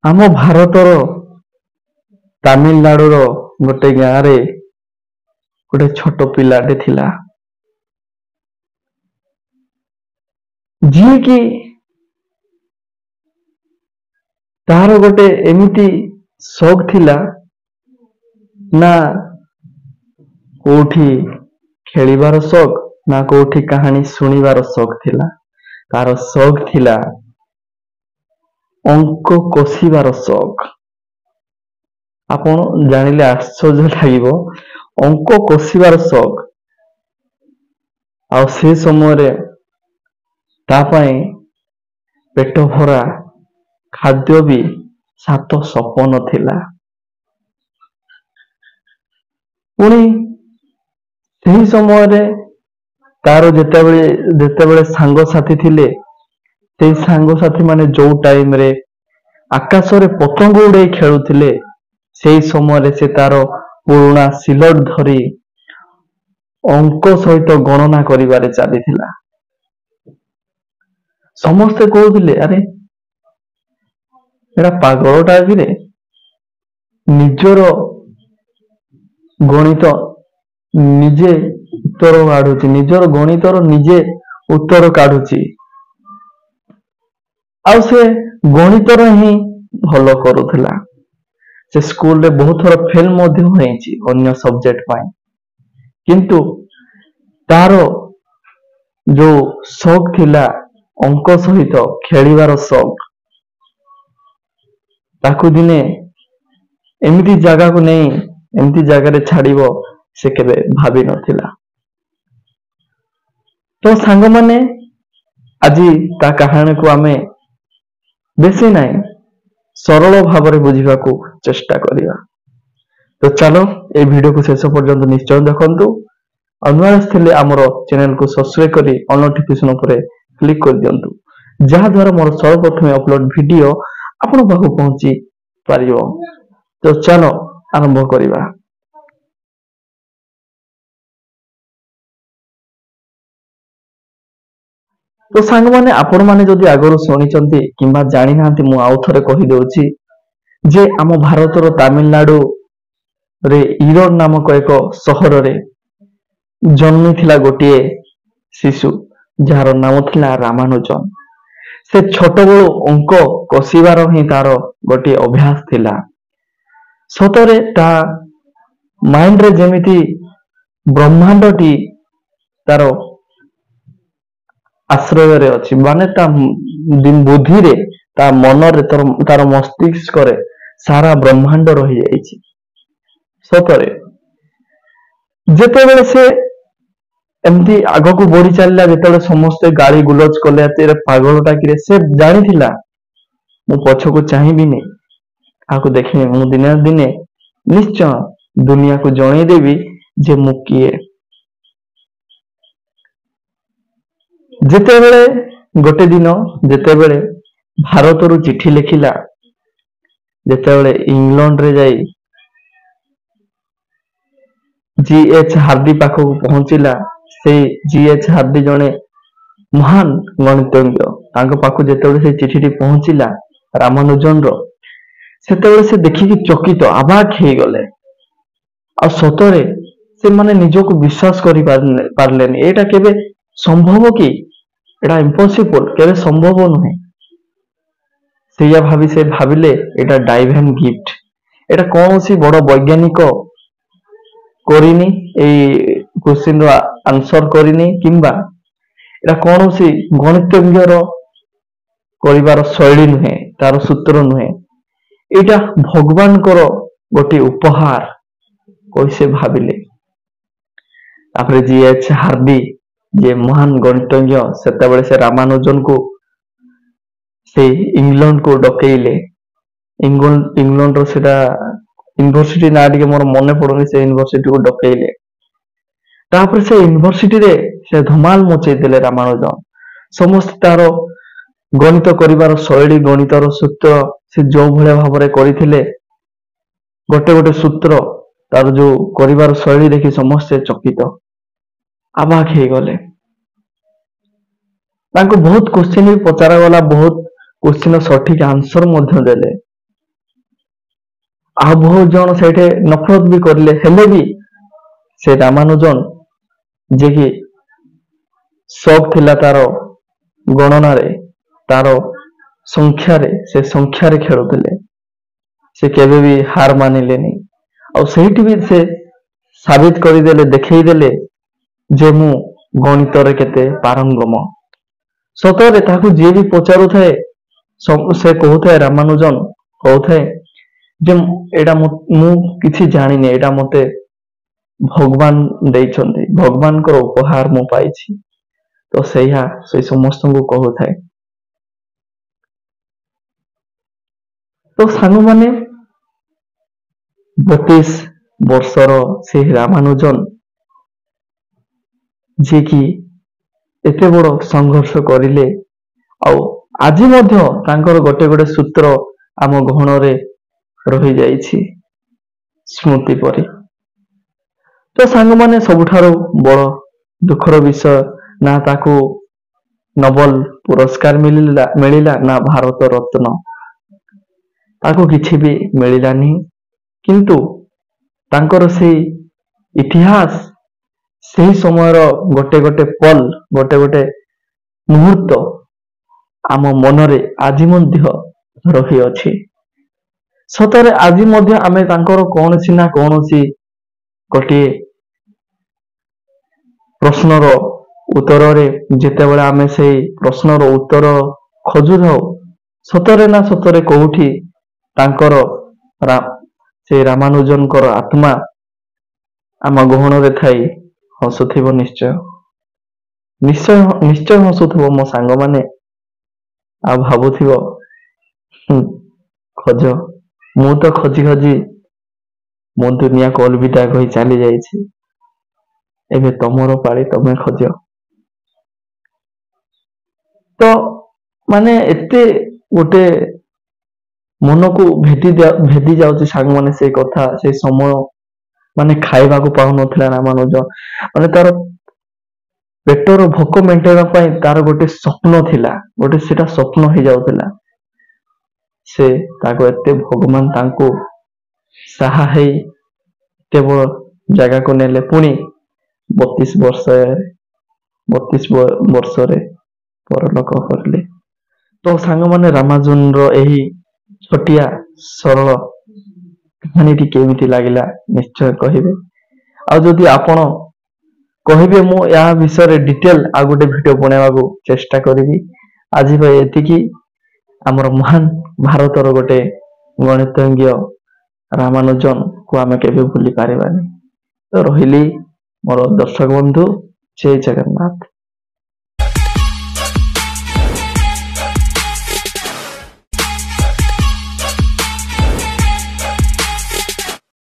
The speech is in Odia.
ଆମ ଭାରତର ତାମିଲନାଡୁର ଗୋଟେ ଗାଁରେ ଗୋଟେ ଛୋଟ ପିଲାଟେ ଥିଲା, ଯିଏକି ତାହାର ଗୋଟେ ଏମିତି ସଉକ ଥିଲା ନା କୋଉଠି ଖେଳିବାର ସଉକ ନା କୋଉଠି କାହାଣୀ ଶୁଣିବାର ସଉକ ଥିଲା। ତାର ସଉକ ଥିଲା ଅଙ୍କ କଷିବାର ସଉକ। ଆପଣ ଜାଣିଲେ ଆଶ୍ଚର୍ଯ୍ୟ ଲାଗିବ, ଅଙ୍କ କଷିବାର ସଉକ। ଆଉ ସେ ସମୟରେ ତା ପାଇଁ ପେଟ ଭରା ଖାଦ୍ୟ ବି ସାତ ସପନ ଥିଲା। ପୁଣି ସେହି ସମୟରେ ତାର ଯେତେବେଳେ ସାଙ୍ଗସାଥି ଥିଲେ, ସେଇ ସାଙ୍ଗସାଥି ମାନେ ଯୋଉ ଟାଇମରେ ଆକାଶରେ ପତଙ୍ଗ ଉଡେଇ ଖେଳୁଥିଲେ, ସେଇ ସମୟରେ ସେ ତାର ପୁରୁଣା ସିଲଟ ଧରି ଅଙ୍କ ସହିତ ଗଣନା କରିବାରେ ଚାଲିଥିଲା। ସମସ୍ତେ କହୁଥିଲେ, ଆରେ ଏଟା ପାଗଳଟା କିରେ, ନିଜର ଗଣିତ ନିଜେ ଉତ୍ତର କାଢୁଛି, ନିଜର ଗଣିତର ନିଜେ ଉତ୍ତର କାଢୁଛି। ଆଉ ସେ ଗଣିତରେ ହିଁ ଭଲ କରୁଥିଲା। ସେ ସ୍କୁଲରେ ବହୁତ ଥର ଫେଲ ମଧ୍ୟ ହେଇଛି ଅନ୍ୟ ସବଜେକ୍ଟ ପାଇଁ। କିନ୍ତୁ ତାର ଯୋଉ ସଉକ ଥିଲା ଅଙ୍କ ସହିତ ଖେଳିବାର ସଉକ, ତାକୁ ଦିନେ ଏମିତି ଜାଗାରେ ଛାଡିବ ସେ କେବେ ଭାବି ନଥିଲା। ତ ସାଙ୍ଗମାନେ, ଆଜି ତା କାହାଣୀକୁ ଆମେ ବେଶୀ ନାହିଁ ସରଳ ଭାବରେ ବୁଝିବାକୁ ଚେଷ୍ଟା କରିବା। ତ ଚାଲ এই ଭିଡିଓକୁ ଶେଷ ପର୍ଯ୍ୟନ୍ତ ନିଶ୍ଚୟ ଦେଖନ୍ତୁ। ଆଉ ନୂଆ ଆସିଥିଲେ ଆମର ଚ୍ୟାନେଲକୁ ସବସ୍କ୍ରାଇବ କରି ଅଲ୍ ନୋଟିଫିକେସନ ଉପରେ କ୍ଲିକ କରିଦିଅନ୍ତୁ, ଯାହା ଦ୍ୱାରା ମୋର ସର୍ବପ୍ରଥମେ ଅପଲୋଡ ଭିଡିଓ ଆପଣଙ୍କ ପାଖକୁ ପହଞ୍ଚି ପାରିବ। ତ ଚାଲ ଆରମ୍ଭ କରିବା। ତ ସାଙ୍ଗମାନେ, ଆପଣମାନେ ଯଦି ଆଗରୁ ଶୁଣିଛନ୍ତି କିମ୍ବା ଜାଣିନାହାନ୍ତି, ମୁଁ ଆଉ ଥରେ କହିଦେଉଛି ଯେ ଆମ ଭାରତର ତାମିଲନାଡୁରେ ଇରୋଡ ନାମକ ଏକ ସହରରେ ଜନ୍ମିଥିଲା ଗୋଟିଏ ଶିଶୁ, ଯାହାର ନାମ ଥିଲା ରାମାନୁଜନ। ସେ ଛୋଟବେଳୁ ଅଙ୍କ କଷିବାର ହିଁ ତାର ଗୋଟିଏ ଅଭ୍ୟାସ ଥିଲା। ସତରେ ତା ମାଇଣ୍ଡରେ ଯେମିତି ବ୍ରହ୍ମାଣ୍ଡଟି ତାର ଆଶ୍ରୟରେ ଅଛି, ମାନେ ତା ବୁଦ୍ଧିରେ, ତା ମନରେ, ତାର ମସ୍ତିଷ୍କରେ ସାରା ବ୍ରହ୍ମାଣ୍ଡ ରହିଯାଇଛି। ସତରେ ଯେତେବେଳେ ସେ ଏମିତି ଆଗକୁ ବଢି ଚାଲିଲା, ଯେତେବେଳେ ସମସ୍ତେ ଗାଳି ଗୁଲଜ କଲେ ଏତେ ପାଗଳଟା କିରେ, ସେ ଜାଣିଥିଲା ମୁଁ ପଛକୁ ଚାହିଁବିନି, କାହାକୁ ଦେଖିନି, ମୁଁ ଦିନେ ନା ଦିନେ ନିଶ୍ଚୟ ଦୁନିଆକୁ ଜଣେଇଦେବି ଯେ ମୁଁ କିଏ। ଯେତେବେଳେ ଗୋଟେ ଦିନ ଯେତେବେଳେ ଭାରତରୁ ଚିଠି ଲେଖିଲା, ଯେତେବେଳେ ଇଂଲଣ୍ଡରେ ଯାଇ ଜି.ଏଚ୍. ହାର୍ଡି ପାଖକୁ ପହଞ୍ଚିଲା, ସେଇ ଜି.ଏଚ୍. ହାର୍ଡି ଜଣେ ମହାନ ଗଣିତଜ୍ଞ। ତାଙ୍କ ପାଖକୁ ଯେତେବେଳେ ସେ ଚିଠିଟି ପହଞ୍ଚିଲା ରାମାନୁଜନର, ସେତେବେଳେ ସେ ଦେଖିକି ଚକିତ, ଅବାକ୍ ହେଇଗଲେ। ଆଉ ସତରେ ସେମାନେ ନିଜକୁ ବିଶ୍ୱାସ କରିପାରିଲେନି। ଏଇଟା କେବେ ସମ୍ଭବ କି? ଏଇଟା ଇମ୍ପସିବଲ, କେବେ ସମ୍ଭବ ନୁହେଁ। ସେଇଆ ଭାବି ସେ ଭାବିଲେ ଏଇଟା ଡାଇଭାଇନ୍ ଗିଫ୍ଟ। ଏଇଟା କୌଣସି ବଡ ବୈଜ୍ଞାନିକ କରିନି, ଏଇ କ୍ୱେଶ୍ଚିନର ଆନ୍ସର କରିନି, କିମ୍ବା ଏଇଟା କୌଣସି ଗଣିତଜ୍ଞର କରିବାର ଶୈଳୀ ନୁହେଁ, ତାର ସୂତ୍ର ନୁହେଁ। ଏଇଟା ଭଗବାନଙ୍କର ଗୋଟିଏ ଉପହାର କହି ସେ ଭାବିଲେ। ତାପରେ ଜି.ଏଚ୍. ହାର୍ଡି, ଯିଏ ମହାନ ଗଣିତଜ୍ଞ, ସେତେବେଳେ ସେ ରାମାନୁଜନକୁ ସେଇ ଇଂଲଣ୍ଡକୁ ଡକେଇଲେ। ଇଂଲଣ୍ଡର ସେଟା ୟୁନିଭର୍ସିଟି ନା ଟିକେ ମୋର ମନେ ପଡୁନି, ସେ ୟୁନିଭର୍ସିଟିକୁ ଡକେଇଲେ। ତାପରେ ସେ ୟୁନିଭର୍ସିଟିରେ ସେ ଧମାଲ ମଚେଇ ଦେଲେ ରାମାନୁଜନ। ସମସ୍ତେ ତାର ଗଣିତ କରିବାର ଶୈଳୀ, ଗଣିତର ସୂତ୍ର ସେ ଯୋଉ ଭଳିଆ ଭାବରେ କରିଥିଲେ, ଗୋଟେ ଗୋଟେ ସୂତ୍ର, ତାର ଯୋଉ କରିବାର ଶୈଳୀ ଦେଖି ସମସ୍ତେ ଚକିତ, ଅବାକ୍ ହେଇଗଲେ। ତାଙ୍କୁ ବହୁତ କୋଶ୍ଚିନ୍ ବି ପଚରାଗଲା, ବହୁତ କୋଶ୍ଚିନ୍ର ସଠିକ ଆନ୍ସର ମଧ୍ୟ ଦେଲେ। ଆଉ ବହୁତ ଜଣ ସେଇଠି ନଫରତ ବି କରିଲେ, ହେଲେ ବି ସେ ରାମାନୁଜନ ଯିଏକି ସକ୍ ଥିଲା ତାର ଗଣନାରେ, ତାର ସଂଖ୍ୟାରେ, ସେ ସଂଖ୍ୟାରେ ଖେଳୁଥିଲେ। ସେ କେବେ ବି ହାର ମାନିଲେନି। ଆଉ ସେଇଠି ବି ସେ ସାବିତ କରିଦେଲେ, ଦେଖେଇଦେଲେ ଯେ ମୁଁ ଗଣିତରେ କେତେ ପାରଙ୍ଗମ। ସତରେ ତାକୁ ଯିଏ ବି ପଚାରୁଥାଏ ସେ କହୁଥାଏ, ରାମାନୁଜନ କହୁଥାଏ ଯେ ଏଇଟା ମୁଁ କିଛି ଜାଣିନି, ଏଇଟା ମତେ ଭଗବାନ ଦେଇଛନ୍ତି, ଭଗବାନଙ୍କର ଉପହାର ମୁଁ ପାଇଛି। ତ ସେଇଆ ସେ ସମସ୍ତଙ୍କୁ କହୁଥାଏ। ତ ସାଙ୍ଗମାନେ, 32 ବର୍ଷର ସେ ରାମାନୁଜନ ଯିଏକି ଏତେ ବଡ ସଂଘର୍ଷ କରିଲେ, ଆଉ ଆଜି ମଧ୍ୟ ତାଙ୍କର ଗୋଟେ ଗୋଟେ ସୂତ୍ର ଆମ ଗହଣରେ ରହିଯାଇଛି ସ୍ମୃତି ପରି। ତ ସାଙ୍ଗମାନେ, ସବୁଠାରୁ ବଡ ଦୁଃଖର ବିଷୟ, ନା ତାକୁ ନୋବେଲ ପୁରସ୍କାର ମିଳିଲା ନା ଭାରତ ରତ୍ନ, ତାକୁ କିଛି ବି ମିଳିଲାନି। କିନ୍ତୁ ତାଙ୍କର ସେଇ ଇତିହାସ, ସେହି ସମୟର ଗୋଟେ ଗୋଟେ ପଲ, ଗୋଟେ ଗୋଟେ ମୁହୂର୍ତ୍ତ ଆମ ମନରେ ଆଜି ମଧ୍ୟ ରହିଅଛି। ସତରେ ଆଜି ମଧ୍ୟ ଆମେ ତାଙ୍କର କୌଣସି ନା କୌଣସି ଗୋଟିଏ ପ୍ରଶ୍ନର ଉତ୍ତରରେ, ଯେତେବେଳେ ଆମେ ସେଇ ପ୍ରଶ୍ନର ଉତ୍ତର ଖୋଜୁଥାଉ, ସତରେ ନା ସତରେ କୋଉଠି ତାଙ୍କର ସେ ରାମାନୁଜନଙ୍କର ଆତ୍ମା ଆମ ଗହଣରେ ଥାଇ ହସୁଥିବ। ନିଶ୍ଚୟ ନିଶ୍ଚୟ ନିଶ୍ଚୟ ହସୁଥିବ ମୋ ସାଙ୍ଗମାନେ। ଆଉ ଭାବୁଥିବ, ଖୋଜ, ମୁଁ ତ ଖୋଜି ଖୋଜି ମୋ ଦୁନିଆକୁ ଅଲବିଦା କହି ଚାଲି ଯାଇଛି, ଏବେ ତମର ପାଳି, ତମେ ଖୋଜ। ତ ମାନେ ଏତେ ଗୋଟେ ମନକୁ ଭେଦି ଯାଉଛି ସାଙ୍ଗମାନେ, ସେ କଥା, ସେ ସମୟ। ମାନେ ଖାଇବାକୁ ପାଉନଥିଲା ରାମାନୁଜ, ମାନେ ତାର ପେଟର ଭୋକ ମେଣ୍ଟେଇବା ପାଇଁ ତାର ଗୋଟେ ସ୍ୱପ୍ନ ଥିଲା, ଗୋଟେ ସେଟା ସ୍ୱପ୍ନ ହେଇଯାଉଥିଲା। ସେ ତାକୁ ଏତେ ଭଗବାନ ତାଙ୍କୁ ସାହା ହେଇ କେବଳ ଜାଗାକୁ ନେଲେ, ପୁଣି 32 ବର୍ଷରେ ପରଲୋକ କରିଲେ। ତ ସାଙ୍ଗମାନେ, ରାମାନୁଜନର ଏହି ଛୋଟିଆ ସରଳ କାହାଣୀଟି କେମିତି ଲାଗିଲା ନିଶ୍ଚୟ କହିବେ। ଆଉ ଯଦି ଆପଣ କହିବେ, ମୁଁ ଏହା ବିଷୟରେ ଡିଟେଲ ଆଉ ଗୋଟେ ଭିଡିଓ ବନେଇବାକୁ ଚେଷ୍ଟା କରିବି। ଆଜି ପାଇଁ ଏତିକି। ଆମର ମହାନ ଭାରତର ଗୋଟେ ଗଣିତଜ୍ଞ ରାମାନୁଜନ କୁ ଆମେ କେବେ ଭୁଲି ପାରିବାନି। ତ ରହିଲି ମୋର ଦର୍ଶକ ବନ୍ଧୁ, ଜୟ ଜଗନ୍ନାଥ।